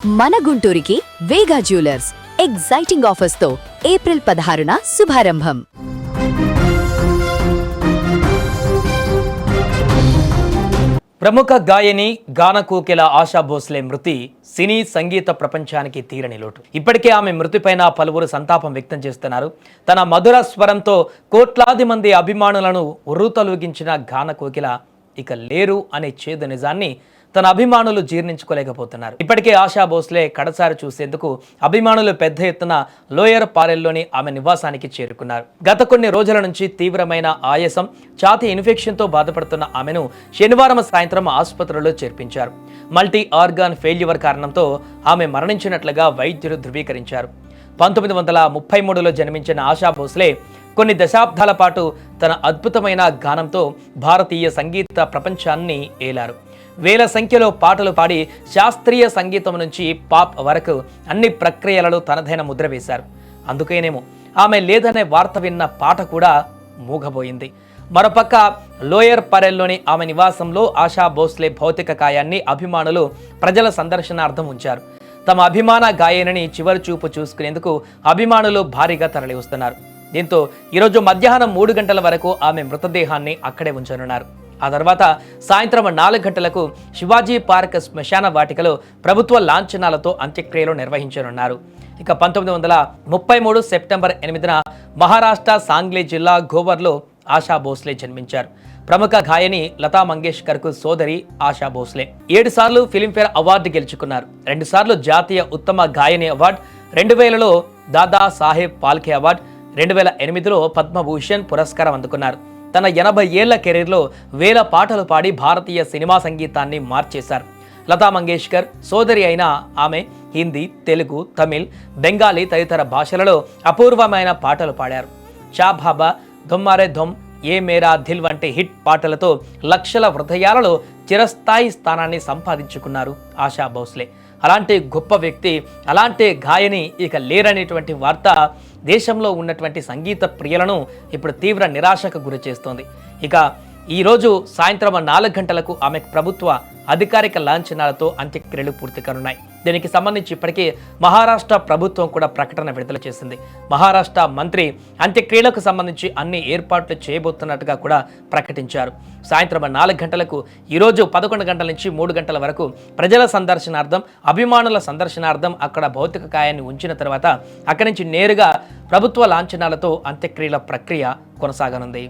మన గుంటూరుకి వేగా jewellers exciting offers తో April 16న శుభారంభం. ప్రముఖ గాయని గాన కోకిల ఆశా భోస్లే మృతి సినీ సంగీత ప్రపంచానికి తీరని లోటు. ఇప్పటికే ఆమె మృతిపైన పలువురు సంతాపం వ్యక్తం చేస్తున్నారు. తన మధుర స్వరంతో కోట్లాది మంది అభిమానులను ఉర్రూతలూగించిన గాన కోకిల ఇక లేరు అనే చేదు నిజాన్ని తన అభిమానులు జీర్ణించుకోలేకపోతున్నారు. ఇప్పటికే ఆశా భోస్లే కడసారి చూసేందుకు అభిమానులు పెద్ద ఎత్తున లోయర్ పారెల్లోని ఆమె నివాసానికి చేరుకున్నారు. గత కొన్ని రోజుల నుంచి తీవ్రమైన ఆయాసం, ఛాతీ ఇన్ఫెక్షన్తో బాధపడుతున్న ఆమెను శనివారం సాయంత్రం ఆసుపత్రిలో చేర్పించారు. మల్టీ ఆర్గాన్ ఫెయిల్యూర్ కారణంతో ఆమె మరణించినట్లుగా వైద్యులు ధృవీకరించారు. 1933లో జన్మించిన ఆశా భోస్లే కొన్ని దశాబ్దాల పాటు తన అద్భుతమైన గానంతో భారతీయ సంగీత ప్రపంచాన్ని ఏలారు. వేల సంఖ్యలో పాటలు పాడి శాస్త్రీయ సంగీతం నుంచి పాప్ వరకు అన్ని ప్రక్రియలలో తనదైన ముద్ర వేశారు. అందుకేనేమో ఆమె లేదనే వార్త విన్న పాట కూడా మూగబోయింది. మరోపక్క లోయర్ పరెల్లోని ఆమె నివాసంలో ఆశా భోస్లే భౌతిక కాయాన్ని అభిమానులు ప్రజల సందర్శనార్థం ఉంచారు. తమ అభిమాన గాయనిని చివరి చూపు చూసుకునేందుకు అభిమానులు భారీగా తరలి వస్తున్నారు. దీంతో ఈరోజు మధ్యాహ్నం 3 గంటల వరకు ఆమె మృతదేహాన్ని అక్కడే ఉంచనున్నారు. ఆ తర్వాత సాయంత్రం 4 గంటలకు శివాజీ పార్క్ శ్మశాన వాటికలో ప్రభుత్వ లాంఛనాలతో అంత్యక్రియలు నిర్వహించనున్నారు. ఇక 1933 సెప్టెంబర్ 8న మహారాష్ట్ర సాంగ్లీ జిల్లా గోవర్లో ఆశా భోస్లే జన్మించారు. ప్రముఖ గాయని లతా మంగేష్కర్కు సోదరి ఆశా భోస్లే 7 సార్లు ఫిలింఫేర్ అవార్డు గెలుచుకున్నారు. 2 సార్లు జాతీయ ఉత్తమ గాయని అవార్డు, 2000లో దాదా సాహెబ్ ఫాల్కే అవార్డు, 2008లో పద్మభూషణ్ పురస్కారం అందుకున్నారు. తన 80 ఏళ్ల కెరీర్లో వేల పాటలు పాడి భారతీయ సినిమా సంగీతాన్ని మార్చేశారు. లతా మంగేష్కర్ సోదరి అయిన ఆమె హిందీ, తెలుగు, తమిళ్, బెంగాలీ తదితర భాషలలో అపూర్వమైన పాటలు పాడారు. చా బాబా, ధుమ్మారే ధుమ్, ఏ మేరా దిల్ వంటి హిట్ పాటలతో లక్షల హృదయాలలో చిరస్థాయి స్థానాన్ని సంపాదించుకున్నారు ఆశా భోస్లే. అలాంటి గొప్ప వ్యక్తి, అలాంటి గాయని ఇక లేరనేటువంటి వార్త దేశంలో ఉన్నటువంటి సంగీత ప్రియులను ఇప్పుడు తీవ్ర నిరాశకు గురి చేస్తోంది. ఇక ఈరోజు సాయంత్రం 4 గంటలకు ఆమె ప్రభుత్వ అధికారిక లాంఛనాలతో అంత్యక్రియలు పూర్తి కానున్నాయి. దీనికి సంబంధించి ఇప్పటికే మహారాష్ట్ర ప్రభుత్వం కూడా ప్రకటన విడుదల చేసింది. మహారాష్ట్ర మంత్రి అంత్యక్రియలకు సంబంధించి అన్ని ఏర్పాట్లు చేయబోతున్నట్టుగా కూడా ప్రకటించారు. సాయంత్రం 4 గంటలకు ఈరోజు 11 గంటల నుంచి 3 గంటల వరకు ప్రజల సందర్శనార్థం, అభిమానుల సందర్శనార్థం అక్కడ భౌతిక కాయాన్ని ఉంచిన తర్వాత అక్కడి నుంచి నేరుగా ప్రభుత్వ లాంఛనాలతో అంత్యక్రియల ప్రక్రియ కొనసాగనుంది.